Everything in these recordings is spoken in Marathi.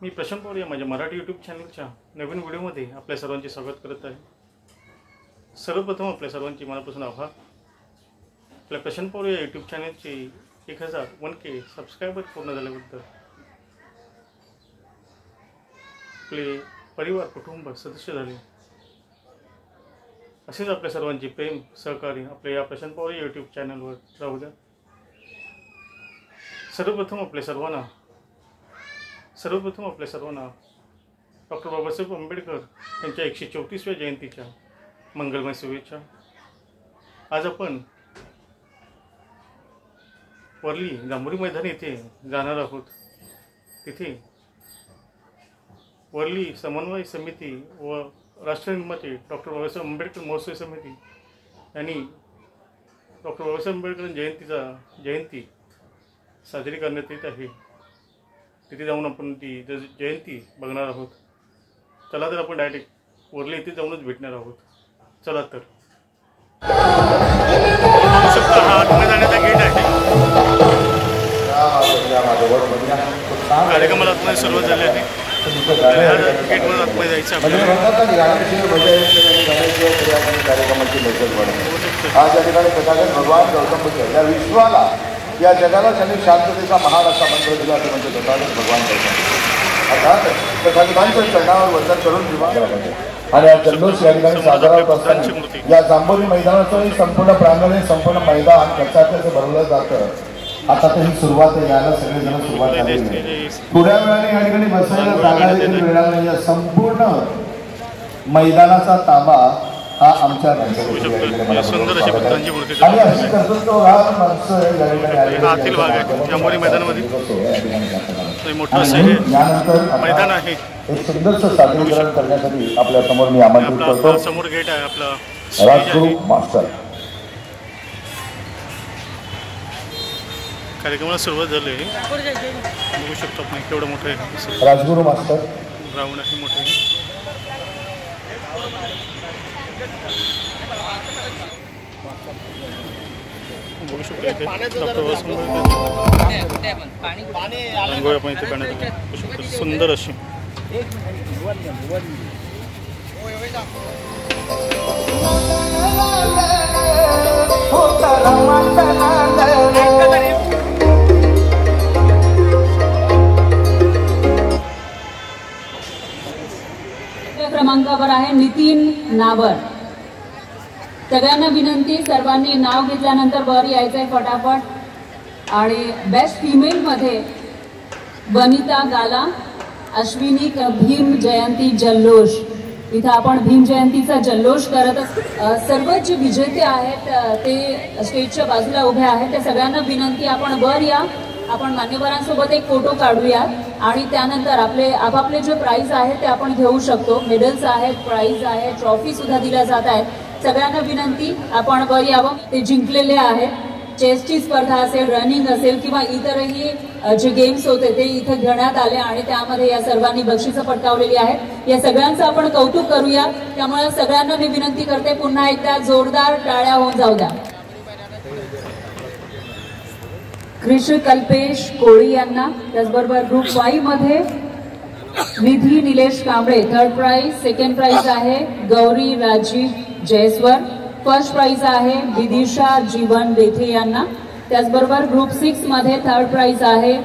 मी प्रशांत पवार या माझ्या मराठी यूट्यूब चॅनलच्या नवीन व्हिडिओमध्ये आपल्या सर्वांचे स्वागत करत आहे। सर्वप्रथम आपल्या सर्वांची मनापासून आभार। आपल्या प्रशांत पवार या यूट्यूब चॅनलचे 1001K सबस्क्रायबर पूर्ण झाल्याबद्दल आपले परिवार कुटुंब सदस्य झाले, असेच आपल्या सर्वांचे प्रेम सहकार्य आपल्या या प्रशांत पवार या यूट्यूब चॅनलवर राहू द्या। सर्वप्रथम आपल्या सर्वांना डॉक्टर बाबासाहेब आंबेडकर यांच्या 134व्या जयंतीच्या मंगलमय शुभेच्छा। आज आपण वरली जांभुरी मैदान येथे जाणार आहोत। तिथे वरली समन्वय समिती व राष्ट्रनिर्माते डॉक्टर बाबासाहेब आंबेडकर महोत्सव समिती यांनी डॉक्टर बाबासाहेब आंबेडकर जयंती साजरी करण्यात येत आहे। तिथे जाऊन आपण ती जयंती बघणार आहोत। चला तर आपण डायरेक्ट वरली इथे जाऊनच भेटणार आहोत। चला तर हा आतमध्ये जाण्याचा गेट आहे। कार्यक्रमाला आतमध्ये सुरुवात झाली आहे। गेटवर आतमध्ये जायचं आपल्याला। आज या ठिकाणी तथागत भगवान गौतम बुद्ध या विश्वाला या जगाला त्यांनी शांततेचा महान असा मंत्र दिला ते म्हणजे तथागत भगवान गौतम। अर्थात तथागतांच्या चरणावर वंदन करून विवाह आणि हा जल्लोष या ठिकाणी साजरा होत असताना या जांभोरी मैदानाचं संपूर्ण प्रांगण संपूर्ण मैदान कचाकच भरवलं जातं। आता तर ही सुरुवात आहे, याला सगळेजण सुरुवात झालेली आहे। थोड्या वेळाने या ठिकाणी बसायला जागा देखील मिळणार नाही। या संपूर्ण मैदानाचा ताबा हा आमच्या सुंदर अशी बुद्धांची मूर्ती आणि अशी कर्तृत्ववान माणसं या ठिकाणी आतील भाग आहे जांभोरी मैदानामध्ये मोठं असं हे मैदान आहे। एक सुंदरसं सादरीकरण करण्यासाठी आपल्या समोर मी आमंत्रित करतो। समोर गेट आहे आपला राजगुरू मास्टर। कार्यक्रमाला सुरुवात झाली आहे, बघू शकतो आपण केवढं मोठं आहे राजगुरू मास्टर ग्राउंड आहे मोठं आहे। बघू शकतो इथे डॉक्टर रांगोळी आपण इथे काढण्यात सुंदर अशी क्रमांकावर आहे नितीन नावर। सगळ्यांना विनंती, सर्वांनी नाव घेतल्यानंतर वर यायचंय फटाफट। आणि बेस्ट फिमेल मध्ये वनिता गाला, अश्विनी भीम जयंती जल्लोष। इथं आपण भीम जयंतीचा जल्लोष करत सर्व जे विजेते आहेत ते स्टेजच्या बाजूला उभे आहेत। त्या सगळ्यांना विनंती, आपण वर या, आपण मान्यवरांसोबत एक फोटो काढूयात आणि त्यानंतर आपले आपापले जे प्राइज आहेत ते आपण घेऊ शकतो। मेडल्स आहेत, प्राइज आहे, ट्रॉफी सुद्धा दिल्या जात आहेत। सगळ्यांना विनंती, आपण वर यावं। ते जिंकलेले आहेत, चेसची स्पर्धा असेल, रनिंग असेल किंवा इतरही जे गेम्स होते ते इथे घेण्यात आले आणि त्यामध्ये या सर्वांनी बक्षिसं पटकावलेली आहेत। या सगळ्यांचं आपण कौतुक करूया। त्यामुळे सगळ्यांना मी विनंती करते, पुन्हा एकदा जोरदार टाळ्या होऊन जाऊ द्या। कृष कल्पेश कोळी यांना, त्याचबरोबर ग्रुप 5 मध्ये Nidhi Nilesh Kamble third prize, second prize आहे गौरी राजीव जयस्वर, फर्स्ट प्राइज आहे विदिशा जीवन बेथे यांना। त्याचबरोबर ग्रुप 6 मध्ये थर्ड प्राइज आहे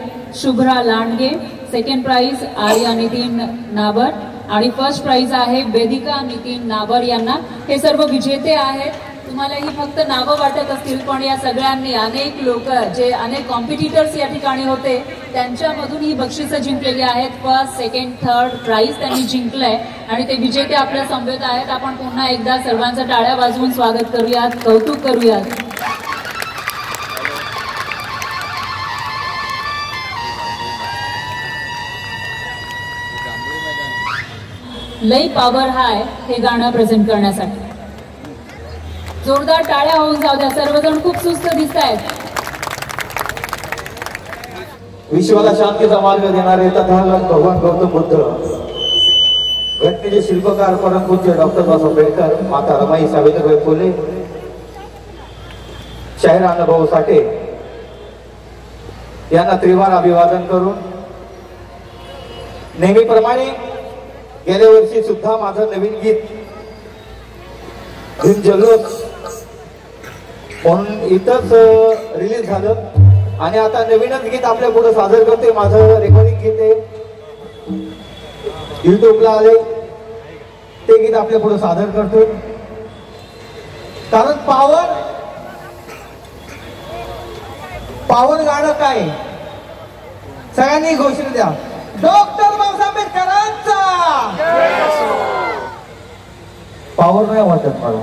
शुभ्रा लांडगे, सेकंड प्राइज आर्या नितीन नावर आणि फर्स्ट प्राइज आहे वेदिका नितीन नावर यांना। हे सर्व विजेते आहेत। तुम्हाला ही फक्त नावं वाटत असतील, पण या सगळ्यांनी अनेक लोक जे अनेक कॉम्पिटिटर्स या ठिकाणी होते त्यांच्यामधून ही बक्षिसं जिंकलेली आहेत। फर्स्ट, सेकंड, थर्ड प्राइज त्यांनी जिंकलंय आणि ते विजेते आपल्या समवेत आहेत। आपण पुन्हा एकदा सर्वांचं टाळ्या वाजवून स्वागत करूयात, कौतुक करूयात। लई पॉवर हाय हे गाणं प्रेझेंट करण्यासाठी जोरदार टाळ्या होऊन जाऊ द्या। सर्वजण खूप सुस्त दिसत आहेत। विश्वाला शांतीचा मार्ग देणारे तथागत भगवान गौतम बुद्ध, घटनेचे शिल्पकार परमपूज्य डॉक्टर बाबासाहेब आंबेडकर, माता रमाई सावित्रीबाई फुले, शाहीर अण्णाभाऊ साठे यांना त्रिवार अभिवादन करून नेहमीप्रमाणे गेल्या वर्षी सुद्धा माझं नवीन गीत भीम जल्लोष म्हणून इथंच रिलीज झालं आणि आता नवीनच गीत आपल्या पुढे सादर करते. माझं रेकॉर्डिंग गीत आहे, युट्यूबला आले ते गीत आपल्या पुढे सादर करतो. कारण पावर गाणं काय सगळ्यांनी घोषणा द्या. डॉक्टर बाबासाहेब आंबेडकरांचा पावर नाही वाटत मला.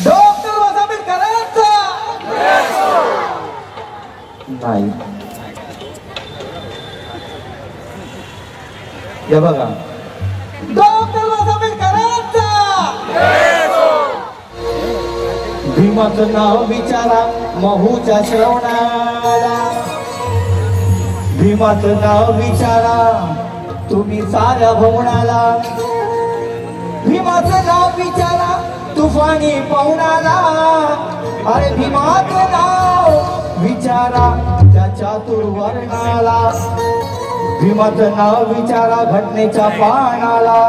डॉक्टर बाबासाहेब आंबेडकरांचा नाही. हे बघा, डॉक्टर बाबासाहेब आंबेडकरांचा. भीमाचं नाव विचारा महूच्या श्रवणाला. भीमाचं नाव विचारा तुम्ही साऱ्या भवनाला. भीमाचं नाव विचारा तुफानी पवनाला. अरे भीमाचं नाव विचारा त्या चातुर्वर्णाला. भीमाचं नाव विचारा घटनेच्या पानाला.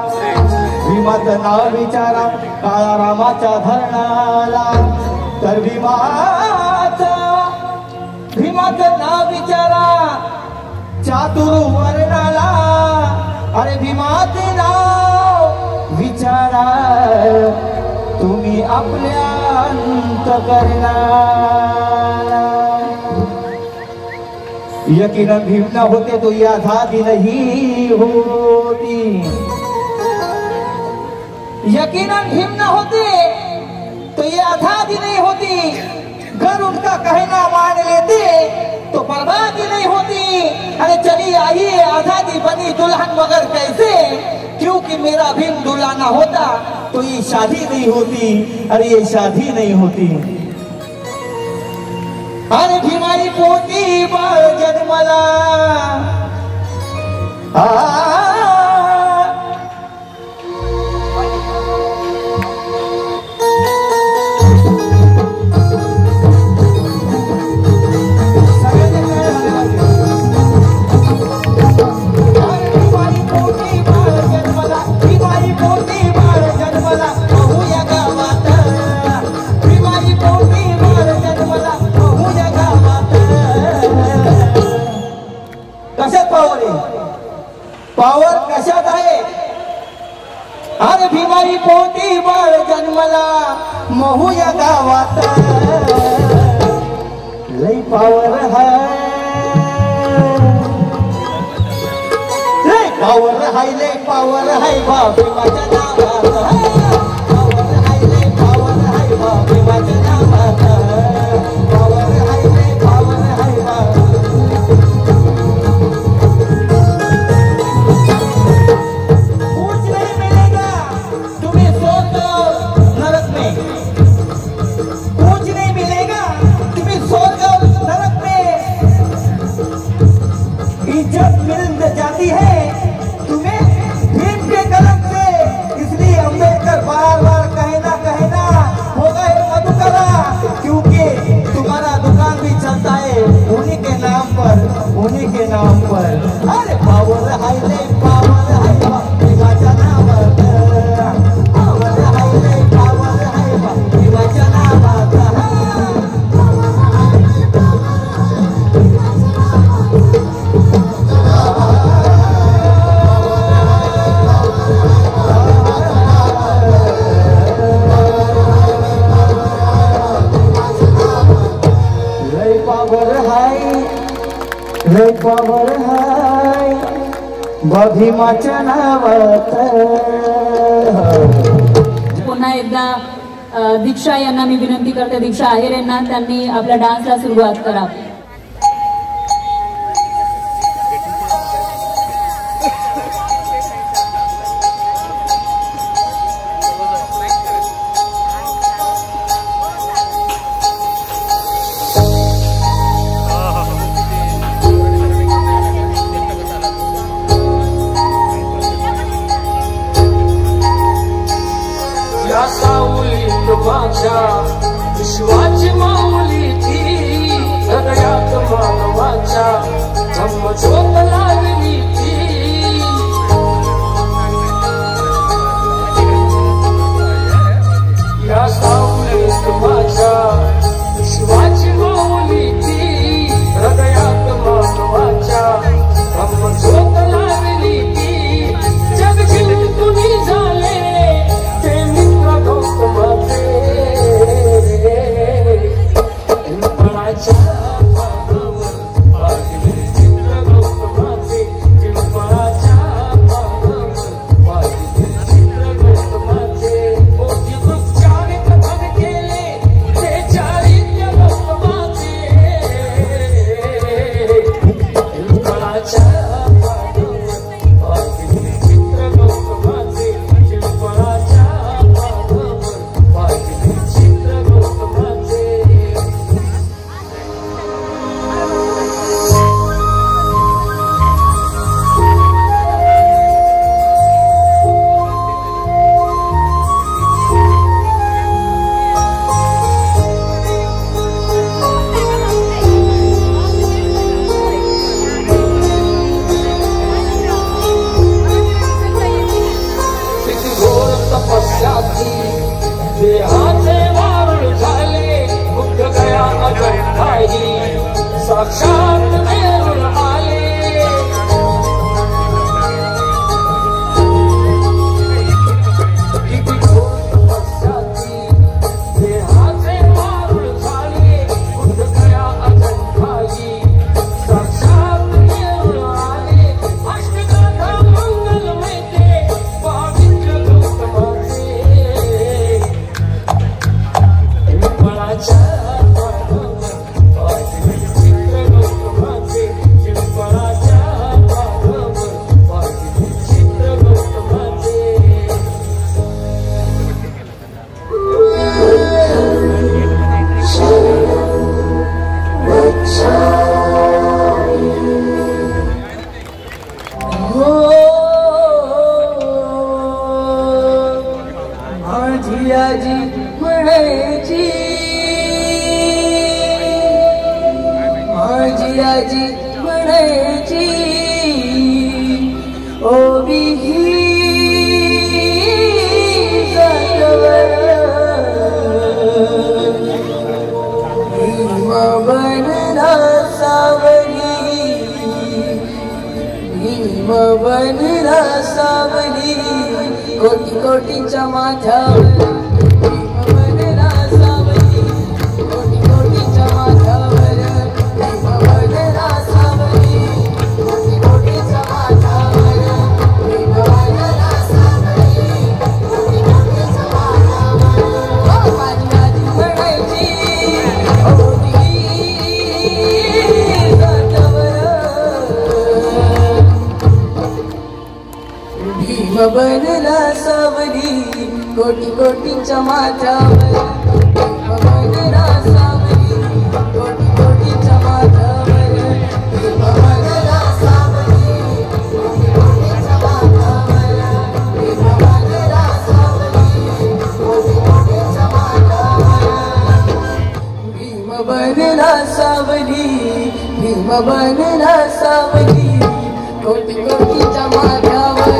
भीमाचं नाव विचारा काळारामाच्या धरणाला. तर भीमाचं नाव विचारा चातुर्वर्णाला. अरे भीमाचे नाव विचारा तुम्ही आपल्या अंतःकरणाला. यकीन भीम न होते तो ये आजादी नहीं होती. यकीनन भीम न होते तो ये आजादी नहीं होती. घर उनका कहना मान लेते तो बर्बादी नहीं होती. अरे चली आइए आजादी बनी दुल्हन मगर कैसे, क्योंकि मेरा भीम दूल्हा ना होता तो ये शादी नहीं होती. अरे ये शादी नहीं होती. अरे भीमाई पोटी बाळ जन्मला. पावर कशात आहे. अरे भीमाई पोटी बाळ जन्मला महू या गावात. लई पावर है, लई पावर है, लई पावर है भीमाच्या नावात. पावर है, लई पावर है भीमाच्या नावात. पावर है, लई पावर है. इज्जत मिल जाती है तुम्हें भीम के कलम से. इसलिए अम्बेडकर बार बार कहना होगा ये मधुकरा, क्योंकि तुम्हारा दुकान भी चलता है उन्हीं के नाम पर, उन्हीं के नाम पर. अरे पावर है, पावर है भीमाच्या नावात. पावर है, पावर है भीमाच्या नावात. पावर है भीमाच्या नावात. पुन्हा एकदा दीक्षा यांना मी विनंती करते, दीक्षा आहेर यांना, त्यांनी आपल्या डान्सला सुरुवात करावी. विश्वाची माऊली ती झोप लागली या सावलीत माझ्या शिवाची माऊली ती हृदयात मानवाच्या ब्रह्म झोप लागली ती जग जिंकून झाले ते मित्र गौतमाचे पिंपळाच्या पानावर वाढले चित्र गौतमाचे पिंपळाच्या पानावर वाढले चित्र गौतमाचे मोठी वृक्षाने कथन केले ते चारित्र्य गौतमाचे पिंपळाच्या पानावर वाढले चित्र गौतमाचे पिंपळाच्या पानावर वाढले चित्र गौतमाचे किती घोर तपस्याची देहाचे वारुळ झाले बुद्ध गया अजंठाई साक्षात वेरूळ आले किती घोर तपस्याची देहाचे वारुळ झाले बुद्ध गया अजंठाई साक्षात वेरूळ आले अष्टगाथा मंगलमय ते पावित्र गौतमाचे पिंपळाच्या पानावर वाढले चित्र गौतमाचे पिंपळाच्या पानावर वाढले चित्र गौतमाचे माझी आजी म्हणायची माझी आजी म्हणायची ओवी ही जातवर भीम बनला सावली भीम बनला सावली कोटी कोटीच्या माझ्यावर भीम बनला सावली कोटी कोटीच्या माझ्यावर भीम बनला सावली कोटी कोटीच्या माझ्यावर भीम बनला सावली कोटी कोटीच्या माझ्यावर माझी आजी म्हणायची ओवी जातवर भीम बनला सावली कोटी कोटीच्या माझ्यावर भीम बनला सावली कोटी कोटीच्या माझ्यावर भीम बनला सावली कोटी कोटीच्या माझ्यावर भीम बनला सावली कोटी कोटीच्या माझ्यावर भीम बनला सावली भीम बनला सावली कोटी कोटीच्या माझ्यावर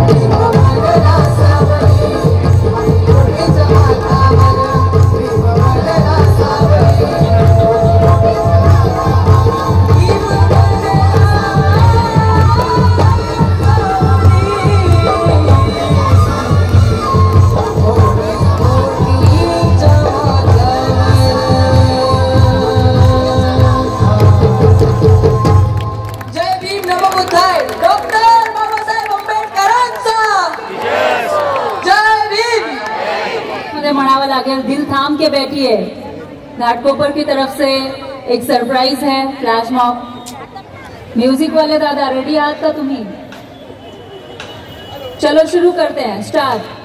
भीम बनला सावली कोटी कोटीच्या माझ्यावर भीम बनला सावली कोटी कोटीच्या जय भीम नमो बुद्धाय डॉक्टर बाबासाहेब आंबेडकरांचा जय भीम मुझे म्हणावं लागेल दिल थाम के बैठिए। घाटकोपर की तरफ से एक सरप्राइज है, फ्लैश मॉब। म्यूजिक वाले दादा रेडी आहात का तुम्ही? चलो शुरू करते हैं, स्टार्ट।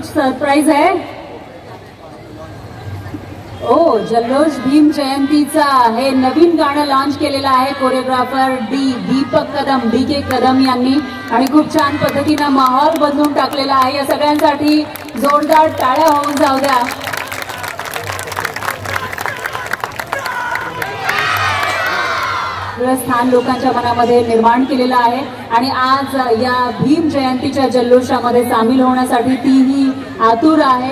कुछ सरप्राईज है? ओ, जल्लोष भीम जयंतीचा हे नवीन गाणं लॉन्च केलेलं आहे कोरिओग्राफर दीपक कदम, DK कदम यांनी, आणि खूप छान पद्धतीनं माहोल बदलून टाकलेला आहे. या सगळ्यांसाठी जोरदार टाळ्या होऊन जाऊ द्या. स्थान लोकांच्या मनामध्ये निर्माण केलेला आहे आणि आज या भीम जयंतीच्या जल्लोषामध्ये सामील होण्यासाठी तीही आतुर आहे.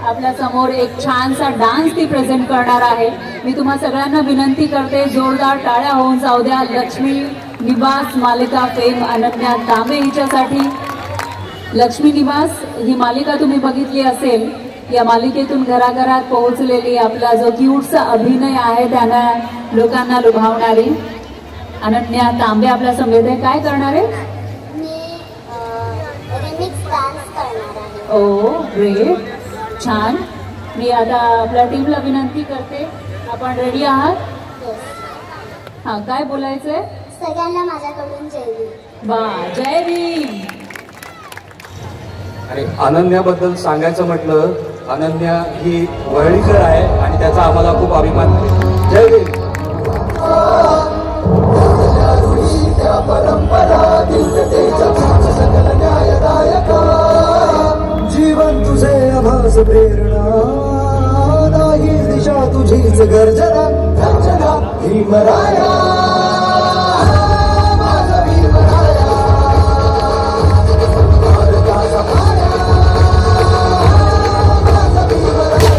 आपल्या समोर एक छानसा डान्स ती प्रेझेंट करणार आहे. मी तुम्हा सगळ्यांना विनंती करते, जोरदार टाळ्या होऊन जाऊ द्या. लक्ष्मी निवास मालिका फेम अनन्या तांबे हिच्यासाठी. लक्ष्मी निवास ही मालिका तुम्ही बघितली असेल. या मालिकेतून घराघरात पोहोचलेली आपला जो क्यूटचा अभिनय आहे त्यानं लोकांना लुभावणारी अनन्या तांबे आपल्या समोर आहे. काय करणार आहे? रिमिक्स डान्स करणार आहे. ओ ग्रेट, छान. मी आता आपल्या टीमला विनंती करते, आपण रेडी आहात? हा, काय बोलायचंय? सगळ्यांना माझ्याकडून जय भीम. वा, जय भीम. आणि अनन्याबद्दल सांगायचं म्हटलं, अनन्या ही वरळीकर आहे आणि त्याचा आम्हाला खूप अभिमान आहे. जय भीम. परंपरा सकल न्यायदायक जीवन तुझे आभास प्रेरणा नाही दिशा तुझीच गर्जना रंजना भीमराया माझा भीमराया भारताचा पाया माझा भीमराया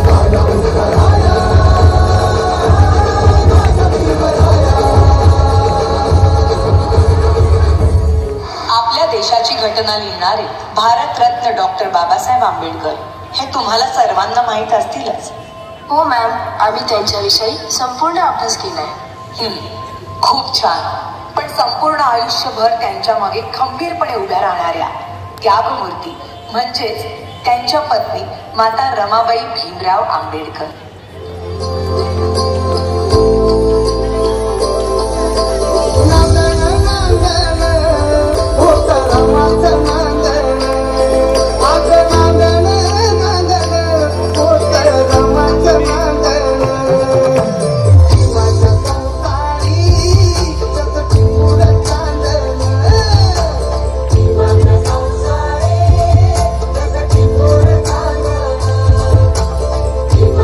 माझा उत्तराया माझा भीमराया. आपल्या देशाची घटना लिहिणारे भारतरत्न डॉक्टर बाबासाहेब आंबेडकर हे तुम्हाला सर्वांना माहीत असतीलच. हो मॅम, आम्ही त्यांच्याविषयी संपूर्ण अभ्यास केलाय. खूप छान. पण संपूर्ण आयुष्यभर त्यांच्या मागे खंबीरपणे उभ्या राहणाऱ्या त्यागमूर्ती म्हणजेच त्यांच्या पत्नी माता रमाबाई भीमराव आंबेडकर.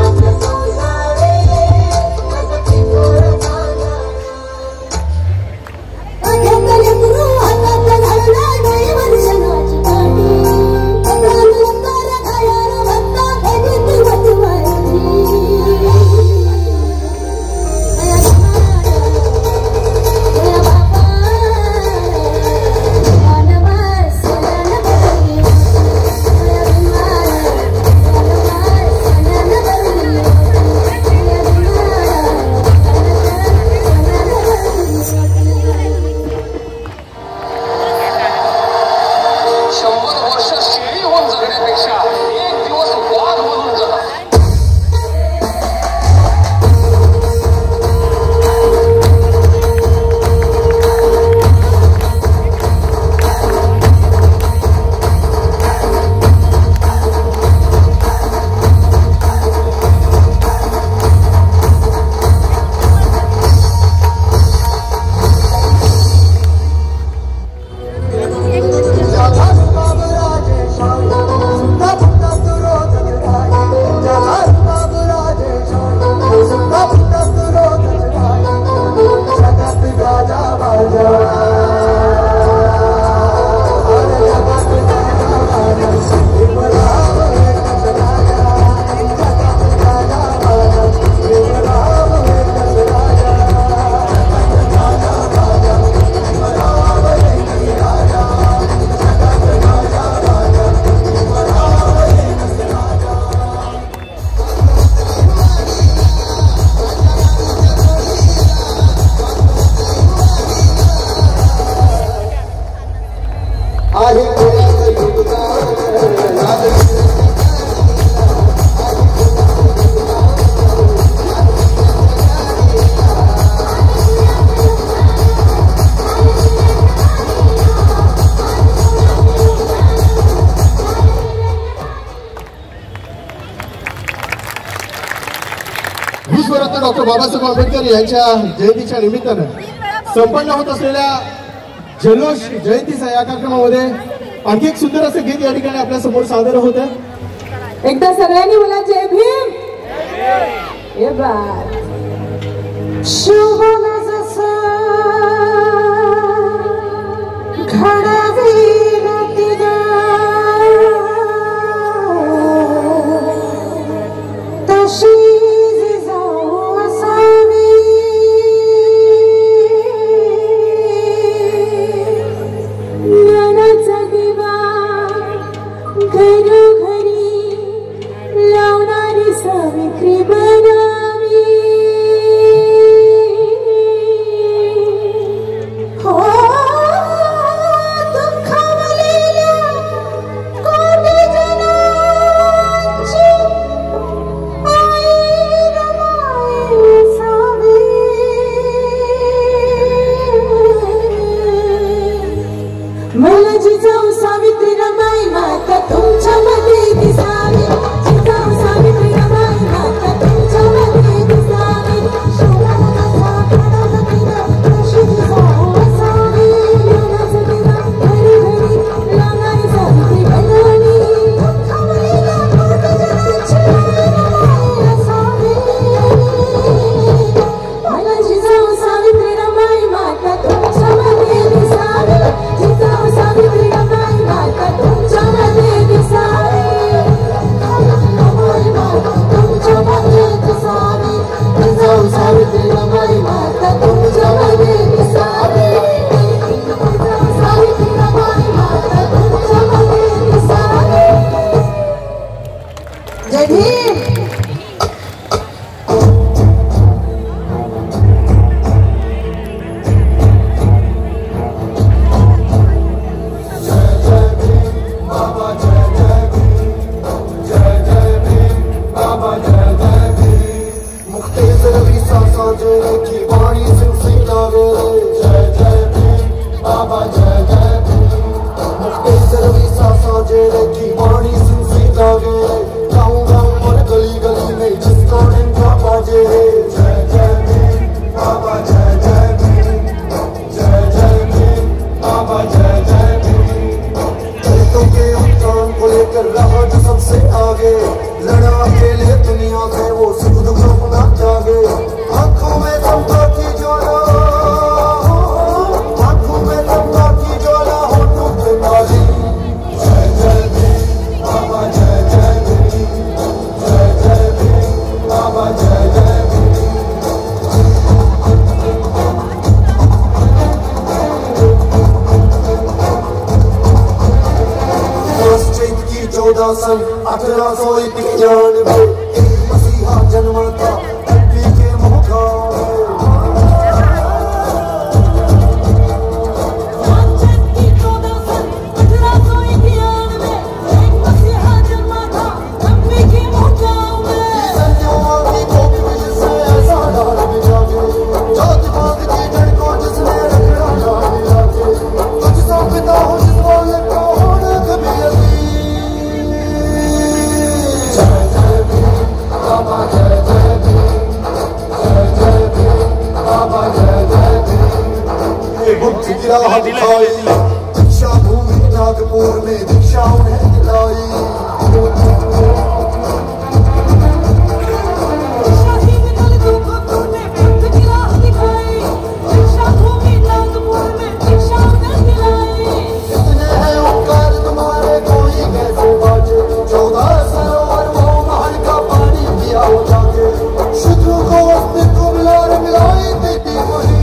Thank you. विश्वरत्न डॉक्टर बाबासाहेब आंबेडकर यांच्या जयंतीच्या निमित्तानं संपन्न होत असलेल्या जल्लोष जयंतीचा या कार्यक्रमामध्ये आणखी एक सुंदर असं गीत या ठिकाणी आपल्या समोर सादर होत आहे. एकदा सगळ्यांनी बोला जय भीम. हे बात शुभम जसा घडवीन तिला तशी जिजाऊ असावी. ज्ञानाचा दिवा घरोघरी लावणारी सावित्री बनावी. हो दुःखावलेल्या कोटी जनांची आई रमाई असावी. मला जिजाऊ सावित्री रमाई माता तुमच्यामध्ये दिसावी. जिजाऊ सावित्री रमाई माता तुमच्यामध्ये दिसावी. शोभा तशी जिजाऊ असावी. ज्ञानाचा दिवा घरोघरी लावणारी सावित्री बनावी. दुःखावलेल्या कोटी जनांची आई रमाई असावी. मला जिजाऊ सावित्री रमाई माता तुमच्यामध्ये दिसावी. जिजाऊ सावित्री रमाई माता तुमच्यामध्ये दिसावी. रमाई माता तुमच्यामध्ये दिसावी. जिजाऊ सावित्री रमाई माता तुमच्यामध्ये दिसावी. जिजाऊ सावित्री रमाई माता तुमच्यामध्ये दिसावी. जय भीम. सन 1891 एक मसीहा जन्मा था धरती के मुखार दीक्षा भूमि नागपुर में दीक्षा उन्हें दिलाई कितने हैं उपकार तुम्हारे कोई कैसे बाजे 14 सरोवर वो महल का पानी पिया हो जाके शत्रु को अस्तित्व मिलाई देती वही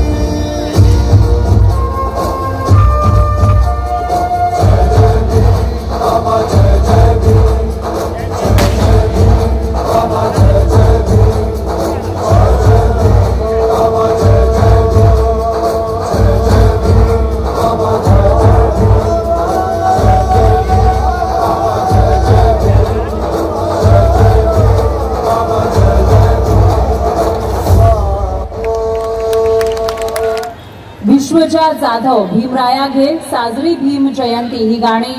विश्वजा जाधव भीमराया घेल साजरी भीम जयंती ही गाणी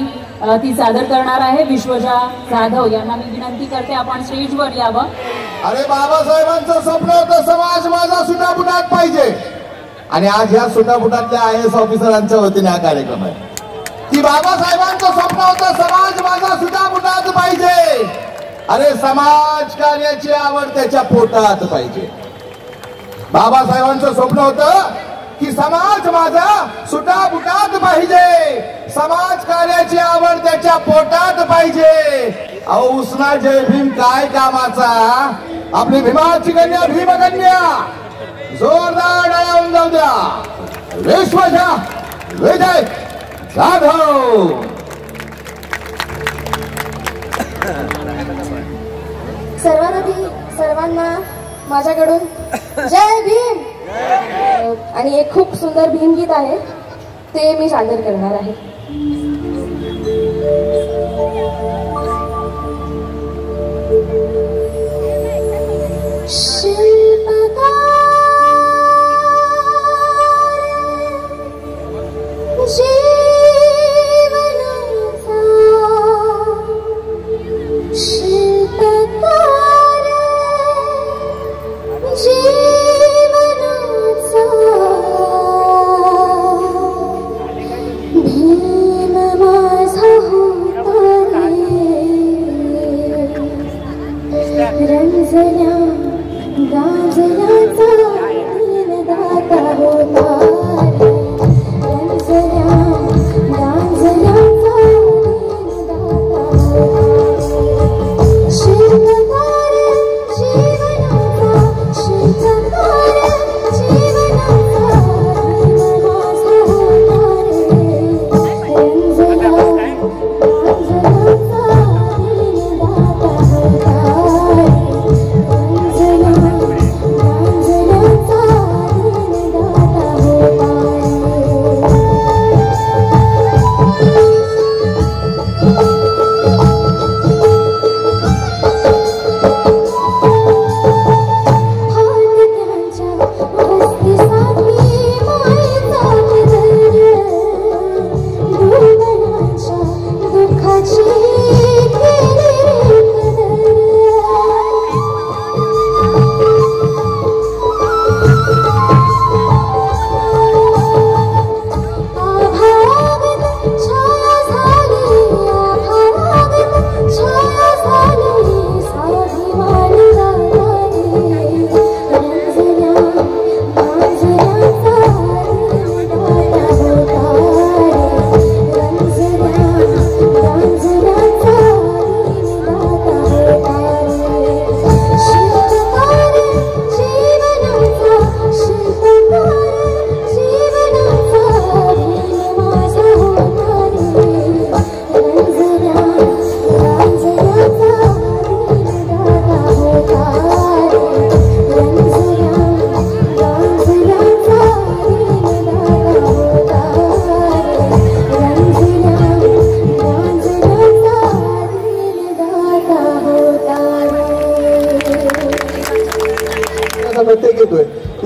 ती सादर करणार आहे. विश्वजा जाधव यांना मी विनंती करते आपण स्टेजवर यावं. अरे बाबासाहेबांचं स्वप्न होतं समाज माझा सुटापुटात पाहिजे, आणि आज ह्या सुटापुटातल्या IAS ऑफिसरांच्या वतीने हा कार्यक्रम आहे की बाबासाहेबांचं स्वप्न होतं समाज माझा सुटापुटात पाहिजे. अरे समाज कार्याची आवड त्याच्या पोटात पाहिजे. बाबासाहेबांचं स्वप्न होतं की समाज माझा सुटापुटात पाहिजे, समाज कार्याची आवड त्याच्या पोटात पाहिजे. अहो उसना जय भीम काय कामाचा, आपली भीमाची कन्या भीमकन्या जोरदार डाळ्यावून जाऊ द्या. विश्वजा विजय जाधव. सर्वांनी सर्वांना माझ्याकडून जय भीम. आणि एक खूप सुंदर भीमगीत आहे ते मी सादर करणार आहे.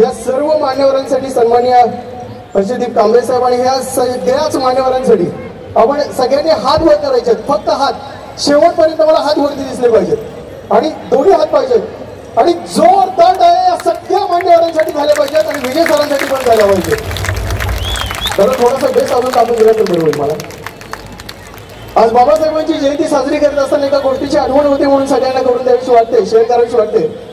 या सर्व मान्यवरांसाठी सन्माननीय हर्षदीप कांबळे साहेब आणि ह्या सगळ्याच मान्यवरांसाठी आपण सगळ्यांनी हात वर करायचे, फक्त हात शेवटपर्यंत मला हात वरती दिसले पाहिजेत आणि दोन्ही हात पाहिजेत आणि जोरदार आहे या सगळ्या मान्यवरांसाठी झाले पाहिजेत आणि विजय सरांसाठी पण झाला पाहिजे. तर थोडासा बेस अजून काढून दिला तर बरं होईल. मला आज बाबासाहेबांची जयंती साजरी करत असताना एका गोष्टीची आठवण होती म्हणून सगळ्यांना करून द्यावीशी वाटते, शेअर करावीशी वाटते.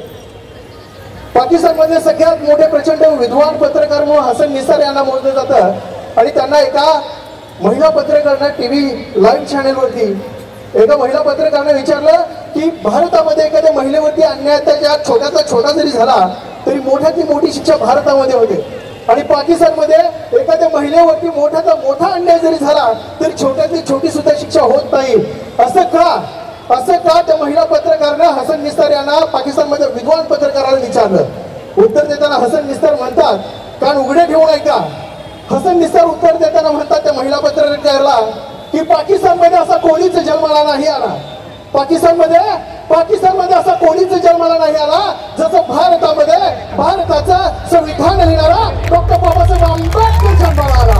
पाकिस्तानमध्ये सगळ्यात मोठे प्रचंड विद्वान पत्रकार म्हणून हसन निसार यांना मोजलं जातं आणि त्यांना एका महिला पत्रकारांना टीव्ही लाईव्ह चॅनेलवरती एका महिला पत्रकाराने विचारलं की भारतामध्ये एखाद्या महिलेवरती अन्याय त्याच्या छोट्याचा छोटा जरी झाला तरी मोठ्यातली मोठी शिक्षा भारतामध्ये होते आणि पाकिस्तानमध्ये एखाद्या महिलेवरती मोठ्याचा मोठा अन्याय जरी झाला तरी छोट्यातली छोटी सुद्धा शिक्षा होत नाही. असं का त्या महिला पत्रकारांना हसन निस्तार यांना पाकिस्तानमध्ये विद्वान पत्रकाराला विचारलं. उत्तर देताना हसन निस्तार म्हणतात, कान उघडे ठेवून ऐका. हसन निस्तार उत्तर देताना म्हणतात त्या महिला पत्रकाराला की पाकिस्तानमध्ये असा कोणीच जन्माला नाही आला, पाकिस्तानमध्ये असा कोणीच जन्माला नाही आला जसं भारतामध्ये भारताचं संविधान लिहिणारा डॉक्टर बाबासाहेब आंबेडकर जन्माला आला.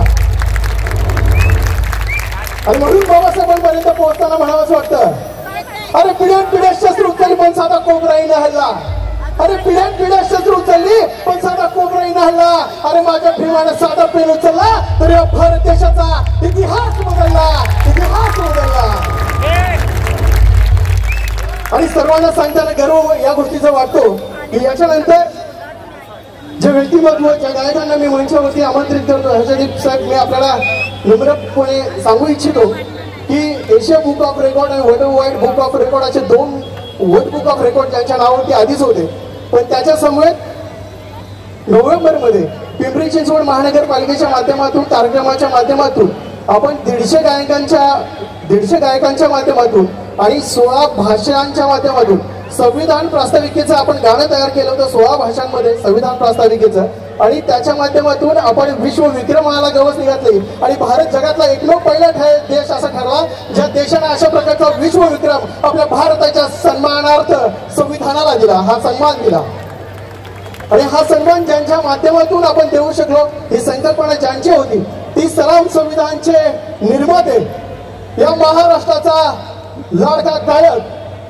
आणि म्हणून बाबासाहेबांपर्यंत पोहोचताना म्हणावंच वाटतं, अरे पिढ्यान पिढ्या शस्त्र उचलली पण साधा कोबराही न हल्ला. अरे पिढ्यान पिढ्या शस्त्र उचलली पण साधा कोबरा हल्ला. अरे माझ्या भीमाने साधा पेन उचलला तर या भारत देशाचा इतिहास बदलला, इतिहास बदलला. आणि सर्वांना सांगताना गर्व या गोष्टीचा वाटतो की याच्यानंतर जे व्यक्तिमत्व ज्या गायकांना मी मंचावरती आमंत्रित करतो ह्याच्यासाठी साहेब मी आपल्याला नम्रपणे सांगू इच्छितो की एशिया बुक ऑफ रेकॉर्ड आणि world wide book of record असे 2 वर्ल्ड बुक ऑफ रेकॉर्ड ज्यांच्या नावावरती आधीच होते. पण त्याच्या समवेत नोव्हेंबरमध्ये पिंपरी चिंचवड महानगरपालिकेच्या माध्यमातून कार्यक्रमाच्या माध्यमातून आपण 150 गायकांच्या माध्यमातून आणि 16 भाषांच्या माध्यमातून संविधान प्रास्ताविकेचं आपण गाणं तयार केलं होतं 16 भाषांमध्ये संविधान प्रास्ताविकेचं. आणि त्याच्या माध्यमातून आपण विश्व विक्रमाला गवसणी घातली आणि भारत जगातला एकमेव पहिला देश असा ठरला ज्या देशाने अशा प्रकारचा विश्व विक्रम आपल्या भारताच्या सन्मानार्थ संविधानाला दिला, हा सन्मान दिला. आणि हा सन्मान ज्यांच्या माध्यमातून आपण देऊ शकलो, ही संकल्पना ज्यांची होती ती सलाम संविधानचे निर्माते, या महाराष्ट्राचा लाडका गायक.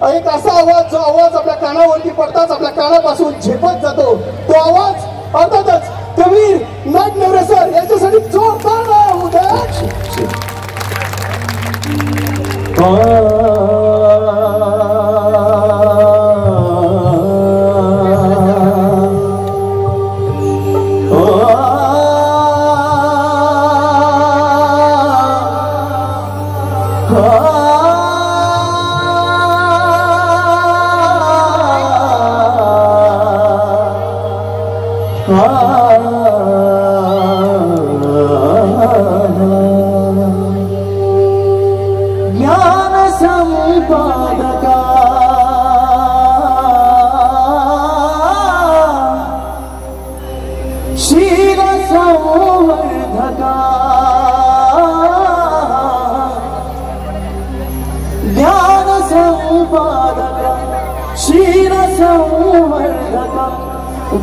एक असा आवाज जो आवाज आपल्या कानावरती पडताच आपल्या कानापासून झेपत जातो, तो आवाज अर्थातच कबीर नाईक नवरे सर यांच्यासाठी जोरदार होऊ द्या.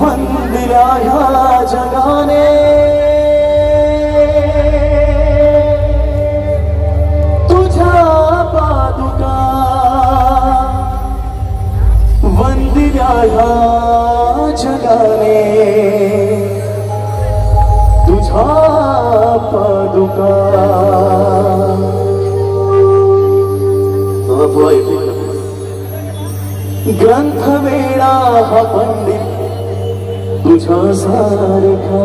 वंदिल्या ह्या जगाने तुझ्या पादुका, वंदिल्या ह्या जगाने तुझ्या पादुका. ग्रंथवेळा हा पंडित तुझ्या सारखा,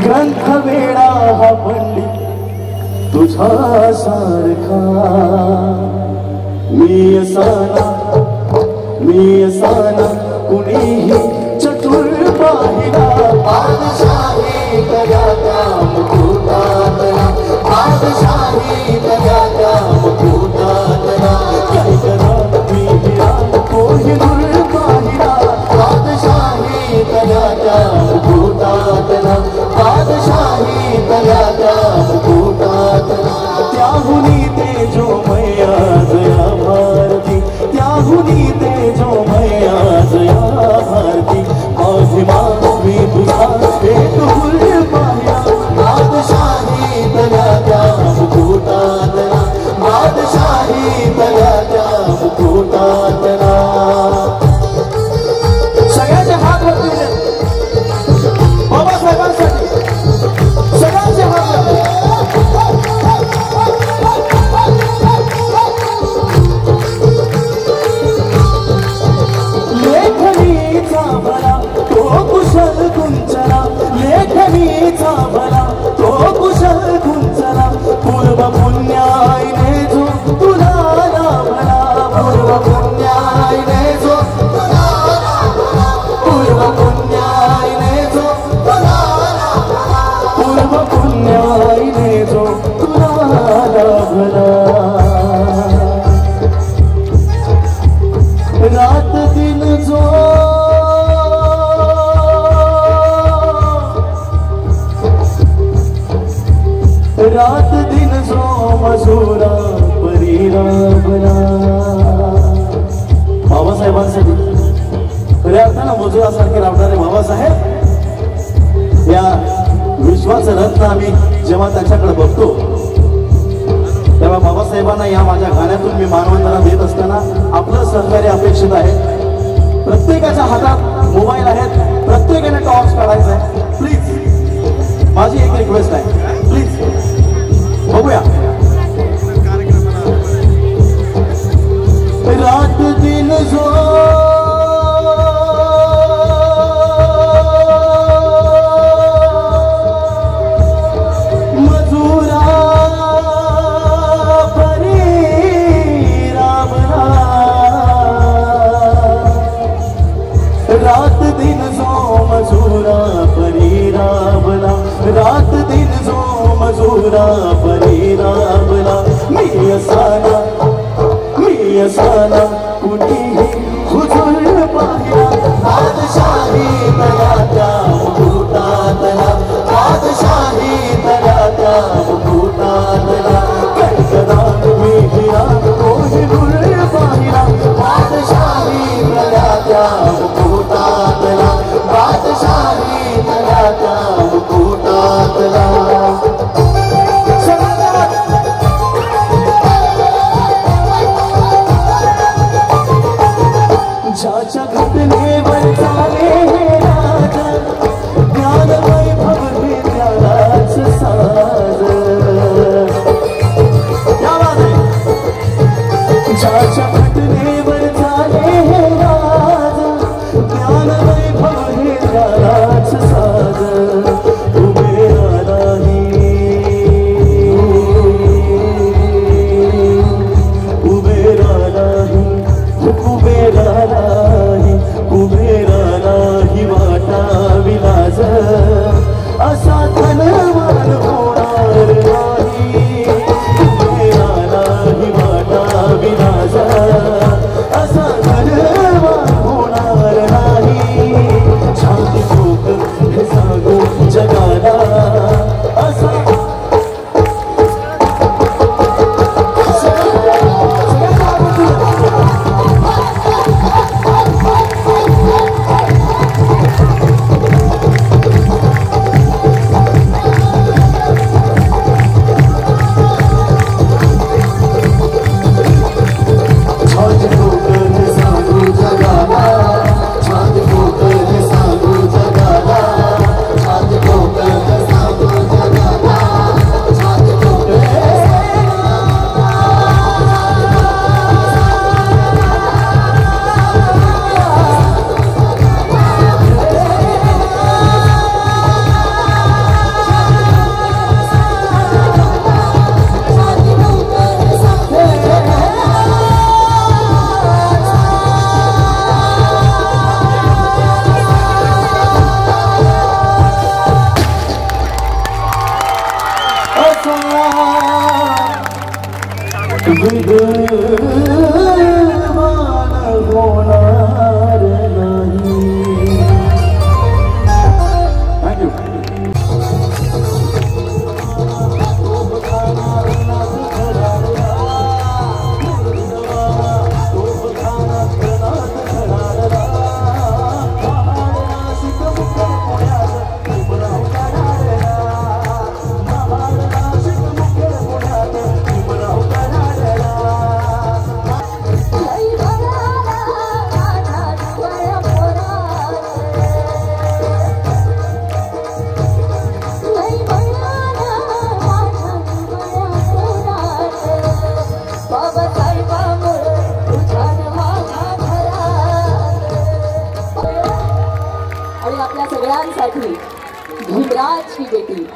ग्रंथवेळा हा पंडित तुझ्या सारखा. मी असाना कुणीही चतुर पाहिला, बादशाही कराया मुकुटातला, बादशाही कराया मुकुटातला. काय करा मी हिरा कोहिनूर पाहिला, बादशाही कराया मुकुटातला, बादशाही कराया मुकुटातला. त्याहुनी ते जो मैया जया भारती, त्याहुनी ते जो मैया जया भारती. माझी मागवी तुझा एक फुल पाहिला, बादशाही तल्या मुकुटातला, बादशाही तल्या मुकुटातला. सगळ्यांचे हात वरती बाबासाहेबांसाठी, सगळ्यांचे हात वरती. लेखनीचा भला तो कुशल कुंचला, लेखनीचा भला तो कुशल कुंचला. पूर्व पुण्याईने जो तुला लाभला, पूर्व पुण्याईने जो तुला लाभला, पूर्व पुण्याईने जो तुला लाभला, पूर्व पुण्याईने जो तुला लाभला. रात दिन जो रात दिन जो मजुरा परी राबला. बाबासाहेबांसाठी खऱ्या अर्थानं मजुरासारखे राबणारे बाबासाहेब, या विश्वाचं रत्न आम्ही जेव्हा त्याच्याकडे बघतो तेव्हा बाबासाहेबांना या माझ्या गाण्यातून मी मानवंदना देत असताना आपलं सहकार्य अपेक्षित आहे. प्रत्येकाच्या हातात मोबाईल आहेत, प्रत्येकाने टॉर्च काढायचा आहे. प्लीज माझी एक रिक्वेस्ट आहे, प्लीज बघूया. रात दिन जो मजूरा परी राबला, रात दिन जो मजूरा परी राबला, रात दिन जो मजूरा परी राबला. मी असाना कुणीही हुजूर पाहिला, बादशाही तयाच्या मुकुटातला, बादशाही तयाच्या मुकुटातला. कणकदान मिहिरा कोहिनूर पाहिला, बादशाही तयाच्या मुकुटातला, बादशाही तयाच्या मुकुटातला. ज्याच्या घटनेवर झाले हे राजा, ज्ञान वैभव विद्यालाच साज. ज्याच्या घटनेवर झाले हे राजा, ज्ञान वैभव विद्यालाच साज. उभेरा नाही, उभेरा नाही, कुबेरा नाही, कुबेरा नाही वाटा विलाज. असा धनवान होणार नाही, कुबेरा नाही वाटा विलाज. असा धनवान होणार नाही. छाती ठोक हे सांगू जगाला, असा सगळ्यांसाठी भीमराज ही बेटी.